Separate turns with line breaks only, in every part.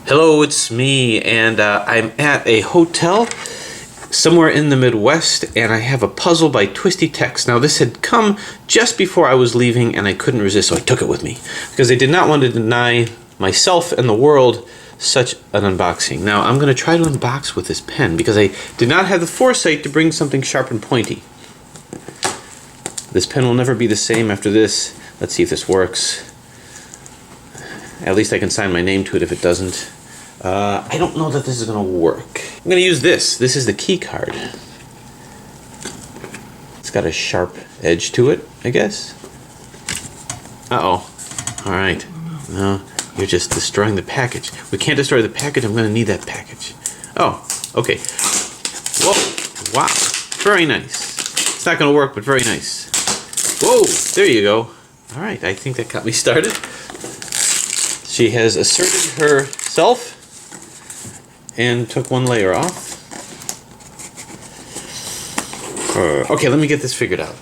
Hello, it's me, and I'm at a hotel somewhere in the Midwest, and I have a puzzle by Twisty Tex. Now, this had come just before I was leaving, and I couldn't resist, so I took it with me, because I did not want to deny myself and the world such an unboxing. Now, I'm going to try to unbox with this pen, because I did not have the foresight to bring something sharp and pointy. This pen will never be the same after this. Let's see if this works. At least I can sign my name to it if it doesn't. I don't know that this is going to work. I'm going to use this. This is the key card. It's got a sharp edge to it, I guess. Uh-oh. All right. No, you're just destroying the package. We can't destroy the package. I'm going to need that package. Oh, okay. Whoa. Wow. Very nice. It's not going to work, but very nice. Whoa. There you go. All right. I think that got me started. She has asserted herself and took one layer off. Okay, let me get this figured out.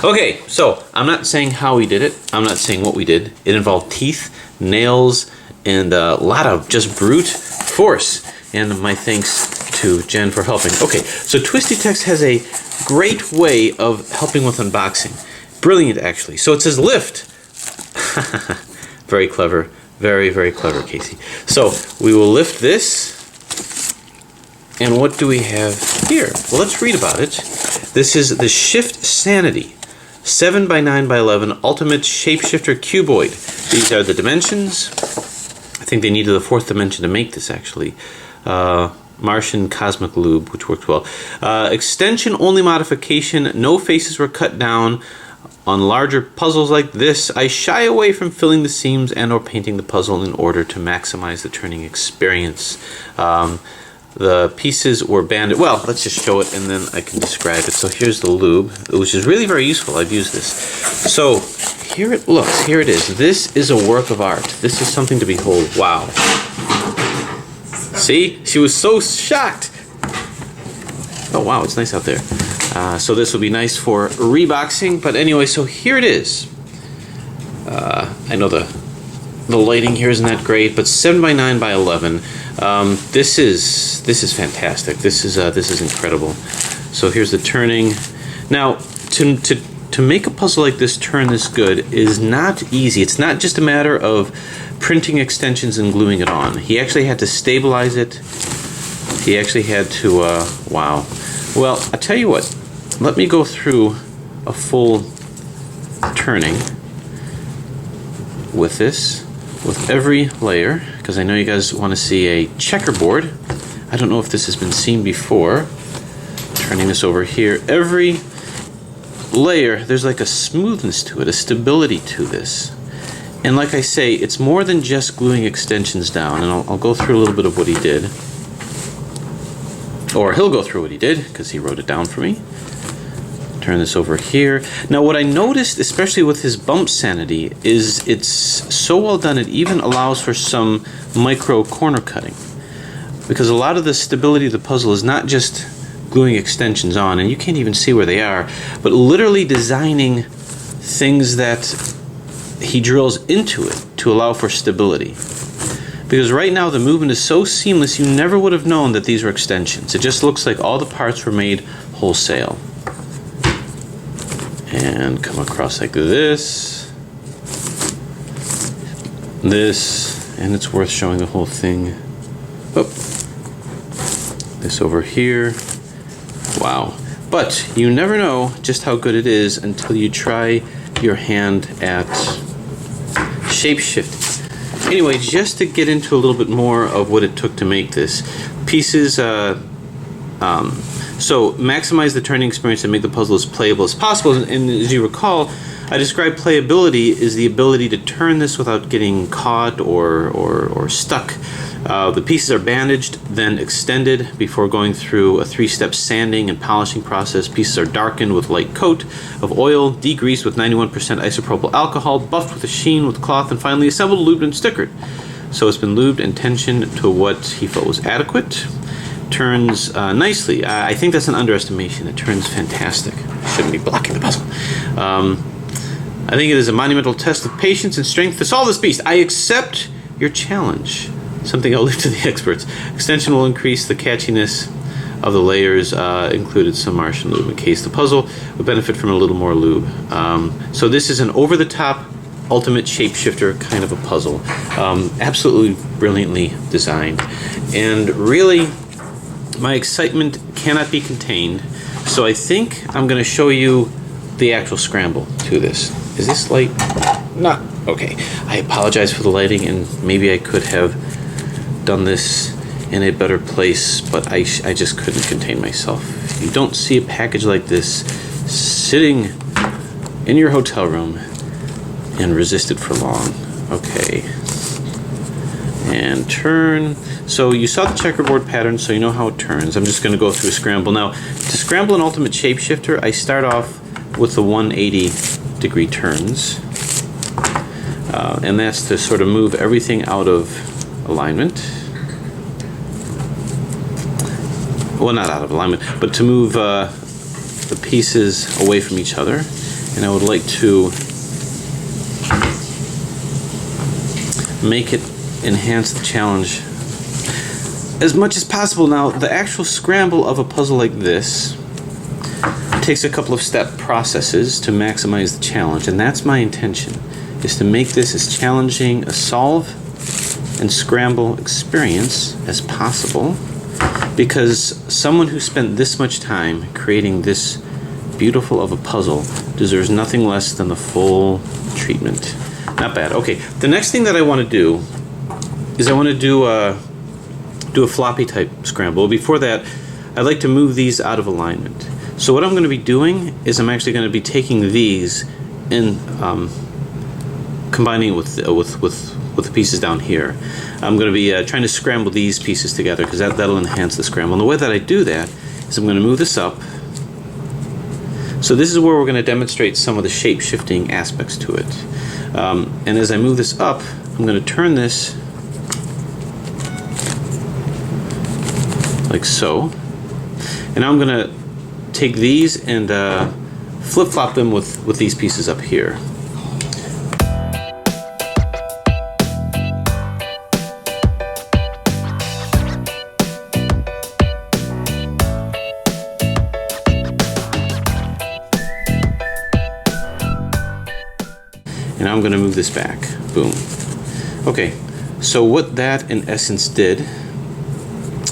Okay, so I'm not saying how we did it. I'm not saying what we did. It involved teeth, nails, and a lot of just brute force. And my thanks to Jen for helping. Okay, so Twisty Tex has a great way of helping with unboxing. Brilliant, actually. So it says lift. Very clever. Very, very clever, Casey. So we will lift this. And what do we have here? Well, let's read about it. This is the Shiftsanity 7x9x11 Ultimate Shapeshifter Cuboid. These are the dimensions. I think they needed the fourth dimension to make this, actually. Martian Cosmic Lube, which worked well. Extension only modification. No faces were cut down. On larger puzzles like this, I shy away from filling the seams and or painting the puzzle in order to maximize the turning experience. The pieces were banded. Well, let's just show it and then I can describe it. So here's the lube, which is really very useful. I've used this. So here it looks. Here it is. This is a work of art. This is something to behold. Wow. See? She was so shocked. Oh, wow. It's nice out there. So this will be nice for reboxing, but anyway, so here it is. I know the lighting here isn't that great, but 7x9x11. This is fantastic. This is incredible. So here's the turning. Now, to make a puzzle like this turn this good is not easy. It's not just a matter of printing extensions and gluing it on. He actually had to stabilize it. He actually had to. Wow. Well, I'll tell you what. Let me go through a full turning with this, with every layer, because I know you guys want to see a checkerboard. I don't know if this has been seen before. Turning this over here. Every layer, there's like a smoothness to it, a stability to this. And like I say, it's more than just gluing extensions down, and I'll go through a little bit of what he did. Or he'll go through what he did, because he wrote it down for me. Turn this over here. Now what I noticed, especially with his Bumpsanity, is it's so well done it even allows for some micro corner cutting. Because a lot of the stability of the puzzle is not just gluing extensions on, and you can't even see where they are, but literally designing things that he drills into it to allow for stability. Because right now the movement is so seamless you never would have known that these were extensions. It just looks like all the parts were made wholesale. And come across like this, and it's worth showing the whole thing. Oh, this over here. Wow. But you never know just how good it is until you try your hand at shapeshifting. Anyway, just to get into a little bit more of what it took to make this. Pieces, so maximize the turning experience and make the puzzle as playable as possible. And as you recall, I described playability is the ability to turn this without getting caught or stuck. The pieces are bandaged, then extended before going through a 3-step sanding and polishing process. Pieces are darkened with light coat of oil, degreased with 91% isopropyl alcohol, buffed with a sheen with cloth, and finally assembled, lubed, and stickered. So it's been lubed and tensioned to what he felt was adequate. Turns nicely. I think that's an underestimation. It turns fantastic. Shouldn't be blocking the puzzle. I think it is a monumental test of patience and strength to solve this beast. I accept your challenge. something I'll leave to the experts. Extension will increase the catchiness of the layers, included some Martian lube in case the puzzle would benefit from a little more lube. So this is an over-the-top ultimate shapeshifter kind of a puzzle. Absolutely brilliantly designed. And really, my excitement cannot be contained. So I think I'm going to show you the actual scramble to this. Is this light? Not. Okay. I apologize for the lighting, and maybe I could have done this in a better place, but I just couldn't contain myself. If you don't see a package like this sitting in your hotel room and resist it for long. Okay. And turn. So you saw the checkerboard pattern, so you know how it turns. I'm just going to go through a scramble. Now, to scramble an ultimate shapeshifter, I start off with the 180-degree turns. And that's to sort of move everything out of alignment. Well, not out of alignment, but to move the pieces away from each other. And I would like to make it enhance the challenge as much as possible. Now, the actual scramble of a puzzle like this takes a couple of step processes to maximize the challenge, and that's my intention, is to make this as challenging a solve and scramble experience as possible, because someone who spent this much time creating this beautiful of a puzzle deserves nothing less than the full treatment. Not bad. Okay, the next thing that I want to do is I want to do a floppy type scramble. Before that, I'd like to move these out of alignment. So what I'm going to be doing is I'm actually going to be taking these and combining it with the pieces down here. I'm going to be trying to scramble these pieces together, because that'll enhance the scramble. And the way that I do that is I'm going to move this up. So this is where we're going to demonstrate some of the shape-shifting aspects to it. And as I move this up, I'm going to turn this like so. And now I'm going to take these and flip-flop them with these pieces up here. And now I'm going to move this back. Boom. Okay, so what that in essence did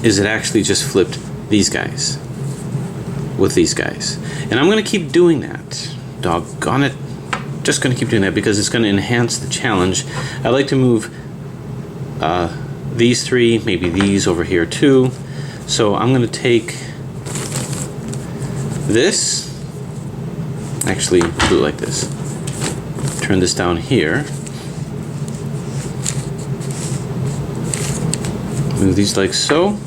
is it actually just flipped these guys with these guys. And I'm going to keep doing that. Doggone it. Just going to keep doing that because it's going to enhance the challenge. I like to move these three, maybe these over here too. So I'm going to take this, actually do it like this. Turn this down here. Move these like so.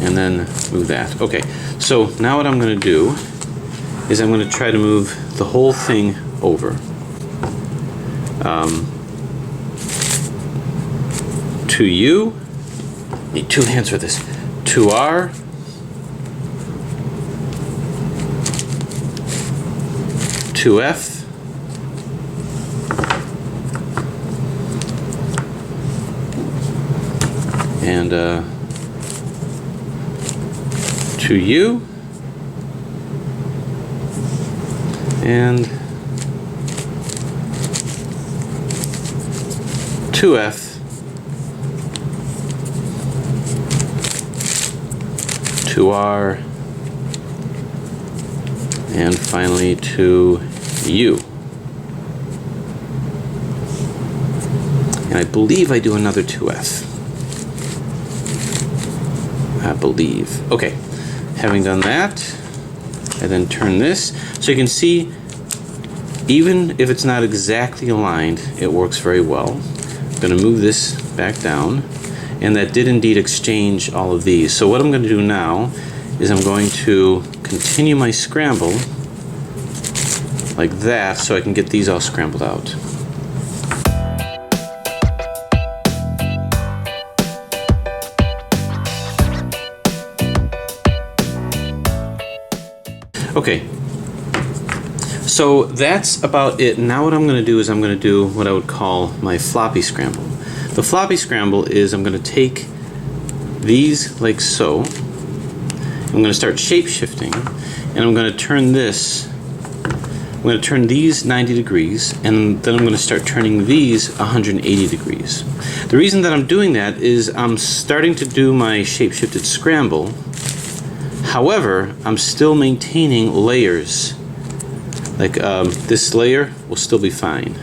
And then move that. Okay, so now what I'm going to do is I'm going to try to move the whole thing over. To U, need two hands for this. To R, to F, and to U, and to F, to R, and finally to U. And I believe I do another 2F. I believe. Okay, having done that, I then turn this. So you can see, even if it's not exactly aligned, it works very well. I'm going to move this back down, and that did indeed exchange all of these. So what I'm going to do now is I'm going to continue my scramble like that so I can get these all scrambled out. Okay, so that's about it. Now what I'm going to do is I'm going to do what I would call my floppy scramble. The floppy scramble is I'm going to take these like so. I'm going to start shape shifting, and I'm going to turn this. I'm going to turn these 90 degrees, and then I'm going to start turning these 180 degrees. The reason that I'm doing that is I'm starting to do my shape-shifted scramble. However, I'm still maintaining layers. Like this layer will still be fine.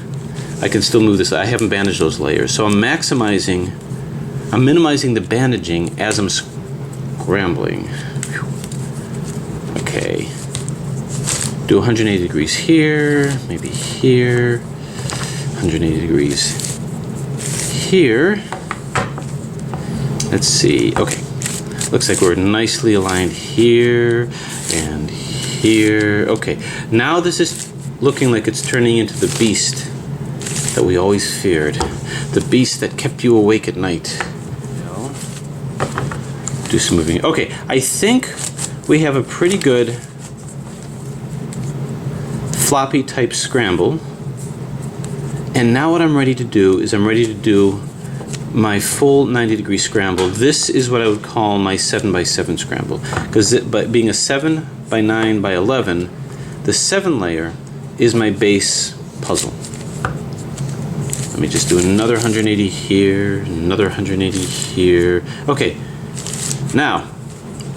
I can still move this. I haven't bandaged those layers. So I'm minimizing the bandaging as I'm scrambling. Okay. Do 180 degrees here, maybe here, 180 degrees here. Let's see, okay. Looks like we're nicely aligned here and here. Okay, now this is looking like it's turning into the beast that we always feared. The beast that kept you awake at night. Do some moving. Okay, I think we have a pretty good floppy type scramble, and now what I'm ready to do is I'm ready to do my full 90-degree scramble. This is what I would call my 7x7 scramble, because being a 7x9x11, the 7 layer is my base puzzle. Let me just do another 180 here, another 180 here. Okay, now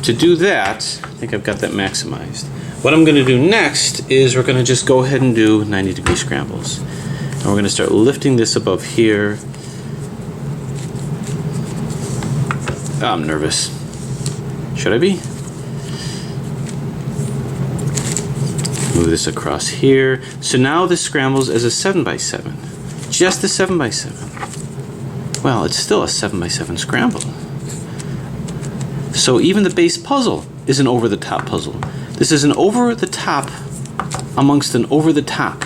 to do that, I think I've got that maximized. What I'm going to do next is we're going to just go ahead and do 90-degree scrambles. And we're going to start lifting this above here. Oh, I'm nervous. Should I be? Move this across here. So now this scrambles as a 7x7. Just a 7x7. Well, it's still a 7x7 scramble. So even the base puzzle is an over-the-top puzzle. This is an over-the-top amongst an over-the-top.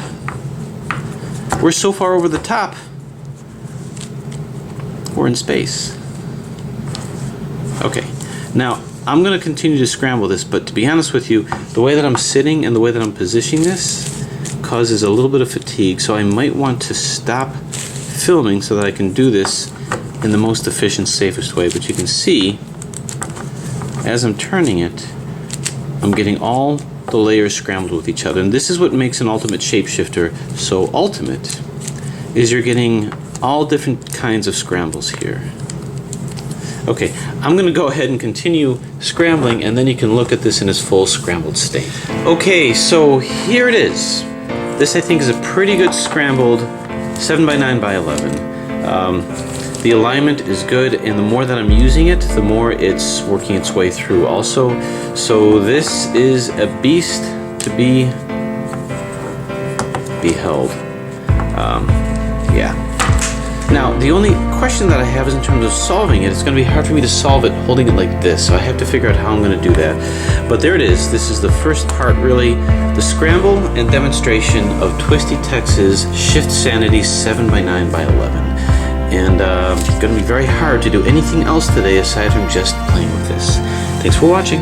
We're so far over the top, we're in space. Okay, now I'm going to continue to scramble this, but to be honest with you, the way that I'm sitting and the way that I'm positioning this causes a little bit of fatigue, so I might want to stop filming so that I can do this in the most efficient, safest way. But you can see, as I'm turning it, I'm getting all the layers scrambled with each other, and this is what makes an ultimate shapeshifter so ultimate, is you're getting all different kinds of scrambles here. Okay, I'm going to go ahead and continue scrambling, and then you can look at this in its full scrambled state. Okay, so here it is. This, I think, is a pretty good scrambled 7x9x11. The alignment is good, and the more that I'm using it, the more it's working its way through also. So this is a beast to be beheld. Yeah. Now, the only question that I have is in terms of solving it. It's going to be hard for me to solve it holding it like this, so I have to figure out how I'm going to do that. But there it is. This is the first part, really, the scramble and demonstration of Twisty Tex's Shiftsanity 7x9x11. And it's going to be very hard to do anything else today aside from just playing with this. Thanks for watching.